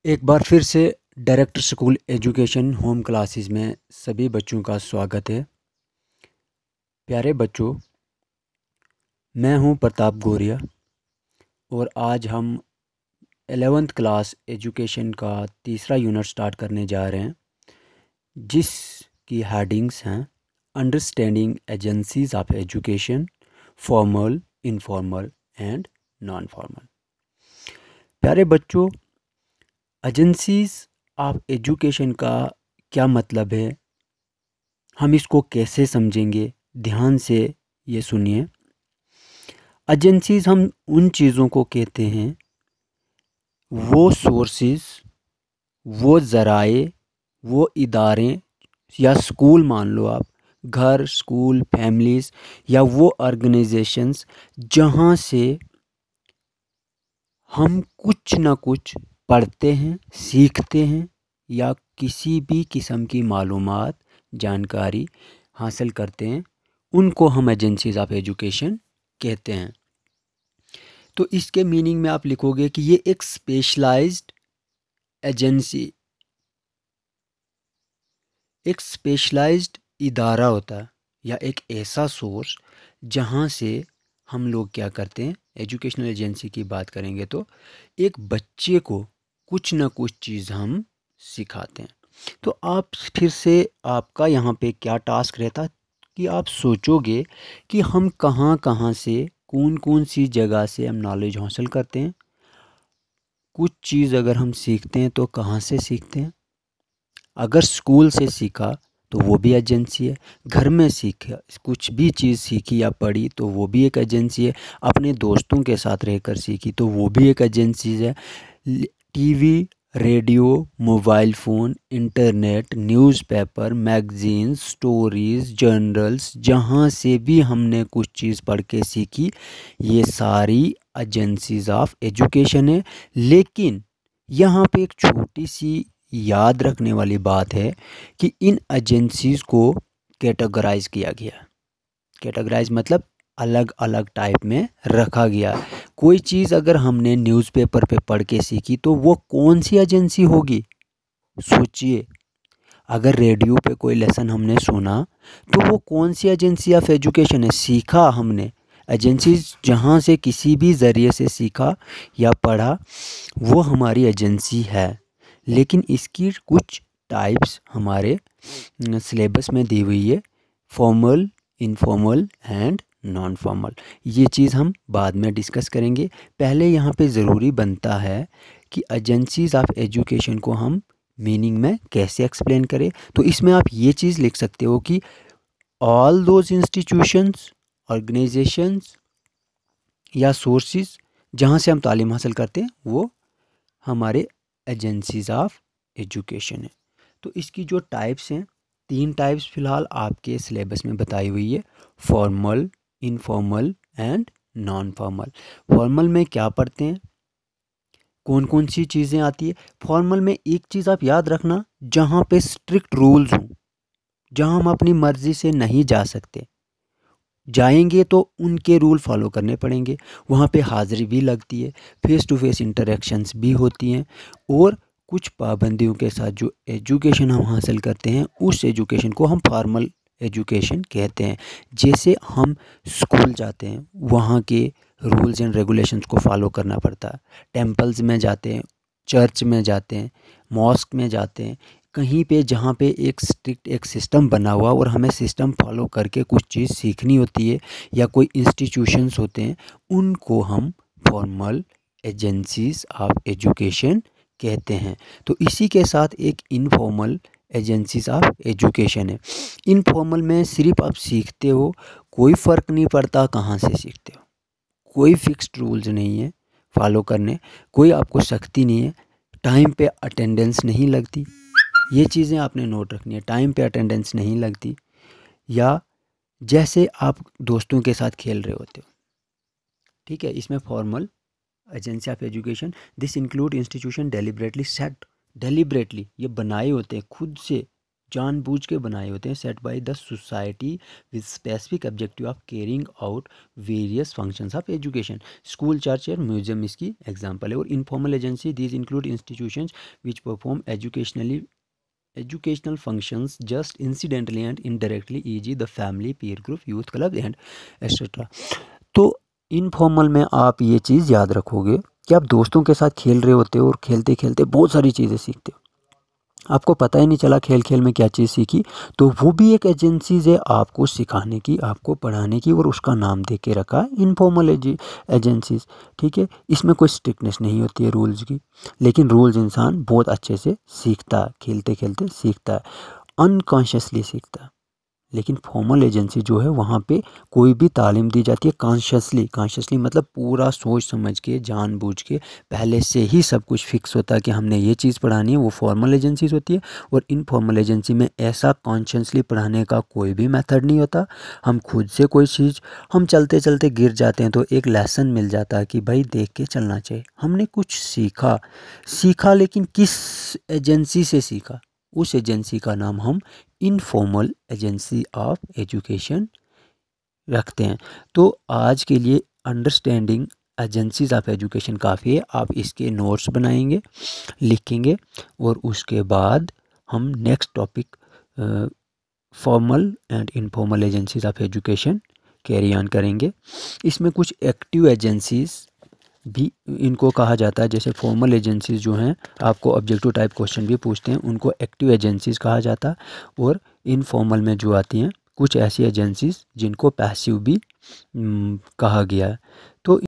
एक बार फिर से director school education home classes में सभी बच्चों का स्वागत है। प्यारे बच्चों, मैं हूं प्रताप गौरिया और आज हम 11th क्लास एजुकेशन का तीसरा यूनिट स्टार्ट करने जा रहे हैं, जिसकी हेडिंग्स हैं understanding agencies of education, formal, informal and non formal. प्यारे बच्चों, एजेंसीज ऑफ एजुकेशन का क्या मतलब है, हम इसको कैसे समझेंगे, ध्यान से ये सुनिए। एजेंसीज हम उन चीज़ों को कहते हैं, वो सोर्सेस, वो ज़राए, वो इदारे या स्कूल मान लो आप, घर, स्कूल, फैमिलीज़ या वो ऑर्गेनाइजेशंस जहाँ से हम कुछ ना कुछ पढ़ते हैं, सीखते हैं या किसी भी किस्म की मालूमात, जानकारी हासिल करते हैं, उनको हम एजेंसीज ऑफ एजुकेशन कहते हैं। तो इसके मीनिंग में आप लिखोगे कि ये एक स्पेशलाइज्ड एजेंसी, एक स्पेशलाइज्ड इदारा होता है या एक ऐसा सोर्स जहाँ से हम लोग क्या करते हैं, एजुकेशनल एजेंसी की बात करेंगे तो एक बच्चे को कुछ ना कुछ चीज़ हम सिखाते हैं। तो आप फिर से आपका यहाँ पे क्या टास्क रहता कि आप सोचोगे कि हम कहाँ कहाँ से, कौन कौन सी जगह से हम नॉलेज हासिल करते हैं। कुछ चीज़ अगर हम सीखते हैं तो कहाँ से सीखते हैं। अगर स्कूल से सीखा तो वो भी एजेंसी है, घर में सीखा कुछ भी चीज़ सीखी या पढ़ी तो वो भी एक एजेंसी है, अपने दोस्तों के साथ रहकर सीखी तो वो भी एक एजेंसी है। TV, radio, mobile phone, internet, newspaper, magazine, stories, journals, जहाँ से भी हमने कुछ चीज़ पढ़ के सीखी, ये सारी एजेंसीज ऑफ एजुकेशन है। लेकिन यहाँ पे एक छोटी सी याद रखने वाली बात है कि इन एजेंसीज को कैटेगराइज किया गया। कैटेगराइज मतलब अलग अलग टाइप में रखा गया। कोई चीज़ अगर हमने न्यूज़पेपर पे पढ़ के सीखी तो वो कौन सी एजेंसी होगी, सोचिए। अगर रेडियो पे कोई लेसन हमने सुना तो वो कौन सी एजेंसी ऑफ एजुकेशन है, सीखा हमने। एजेंसी जहाँ से किसी भी ज़रिए से सीखा या पढ़ा वो हमारी एजेंसी है। लेकिन इसकी कुछ टाइप्स हमारे सिलेबस में दी हुई है, formal, informal and non formal. ये चीज़ हम बाद में डिस्कस करेंगे। पहले यहाँ पे ज़रूरी बनता है कि एजेंसीज ऑफ एजुकेशन को हम मीनिंग में कैसे एक्सप्लेन करें। तो इसमें आप ये चीज़ लिख सकते हो कि ऑल दोज इंस्टीट्यूशंस, ऑर्गेनाइजेशंस या सोर्सेज जहाँ से हम तालीम हासिल करते हैं वो हमारे एजेंसीज ऑफ एजुकेशन है। तो इसकी जो टाइप्स हैं, 3 टाइप्स फ़िलहाल आपके सिलेबस में बताई हुई है, formal, informal and non formal. Formal में क्या पढ़ते हैं, कौन कौन सी चीज़ें आती है। फॉर्मल में एक चीज़ आप याद रखना, जहाँ पे स्ट्रिक्ट रूल्स हों, जहाँ हम अपनी मर्ज़ी से नहीं जा सकते, जाएंगे तो उनके रूल फॉलो करने पड़ेंगे। वहाँ पे हाज़िरी भी लगती है, फ़ेस टू फेस इंटरेक्शंस भी होती हैं और कुछ पाबंदियों के साथ जो एजुकेशन हम हासिल करते हैं उस एजुकेशन को हम फॉर्मल एजुकेशन कहते हैं। जैसे हम स्कूल जाते हैं, वहाँ के रूल्स एंड रेगुलेशंस को फॉलो करना पड़ता है। टेम्पल्स में जाते हैं, चर्च में जाते हैं, मॉस्क में जाते हैं, कहीं पे जहाँ पे एक स्ट्रिक्ट एक सिस्टम बना हुआ और हमें सिस्टम फॉलो करके कुछ चीज़ सीखनी होती है या कोई इंस्टीट्यूशंस होते हैं, उनको हम फॉर्मल एजेंसीज ऑफ एजुकेशन कहते हैं। तो इसी के साथ एक इनफॉर्मल एजेंसीज ऑफ एजुकेशन है। इनफॉर्मल में सिर्फ आप सीखते हो, कोई फ़र्क नहीं पड़ता कहाँ से सीखते हो, कोई फिक्स्ड रूल्स नहीं है फॉलो करने, कोई आपको सख्ती नहीं है, टाइम पे अटेंडेंस नहीं लगती। ये चीज़ें आपने नोट रखनी है, टाइम पे अटेंडेंस नहीं लगती। या जैसे आप दोस्तों के साथ खेल रहे होते हो, ठीक है। इसमें formal agency of education, this include institution deliberately set, deliberately ये बनाए होते हैं खुद से, जानबूझ के बनाए होते हैं, set by the society with specific objective of carrying out various functions of education. School, church और म्यूजियम इसकी एग्जांपल है। और informal agency these include institutions which perform educational functions just incidentally and indirectly, e.g. the family, peer group, youth club and etc. तो informal में आप ये चीज़ याद रखोगे कि आप दोस्तों के साथ खेल रहे होते हो और खेलते खेलते बहुत सारी चीज़ें सीखते हो, आपको पता ही नहीं चला खेल खेल में क्या चीज़ सीखी, तो वो भी एक एजेंसीज है आपको सिखाने की, आपको पढ़ाने की, और उसका नाम दे के रखा इनफॉर्मल एजेंसीज। ठीक है, इसमें कोई स्ट्रिक्टनेस नहीं होती है रूल्स की, लेकिन रूल्स इंसान बहुत अच्छे से सीखता है, खेलते खेलते सीखता है, अनकॉन्शियसली सीखता है। लेकिन फॉर्मल एजेंसी जो है वहाँ पे कोई भी तालीम दी जाती है कॉन्शियसली मतलब पूरा सोच समझ के, जानबूझ के, पहले से ही सब कुछ फिक्स होता है कि हमने ये चीज़ पढ़ानी है, वो फॉर्मल एजेंसीज होती है। और इनफॉर्मल एजेंसी में ऐसा कॉन्शियसली पढ़ाने का कोई भी मेथड नहीं होता। हम खुद से कोई चीज़, हम चलते चलते गिर जाते हैं तो एक लेसन मिल जाता है कि भाई देख के चलना चाहिए, हमने कुछ सीखा लेकिन किस एजेंसी से सीखा, उस एजेंसी का नाम हम इनफॉर्मल एजेंसी ऑफ एजुकेशन रखते हैं। तो आज के लिए अंडरस्टैंडिंग एजेंसीज ऑफ एजुकेशन काफ़ी है। आप इसके नोट्स बनाएंगे, लिखेंगे, और उसके बाद हम next topic formal and informal agencies of education carry on करेंगे। इसमें कुछ एक्टिव एजेंसीज भी इनको कहा जाता है, जैसे फॉर्मल एजेंसीज जो हैं आपको ऑब्जेक्टिव टाइप क्वेश्चन भी पूछते हैं, उनको एक्टिव एजेंसीज कहा जाता है। और इनफॉर्मल में जो आती हैं कुछ ऐसी एजेंसीज जिनको पैसिव भी कहा गया है। तो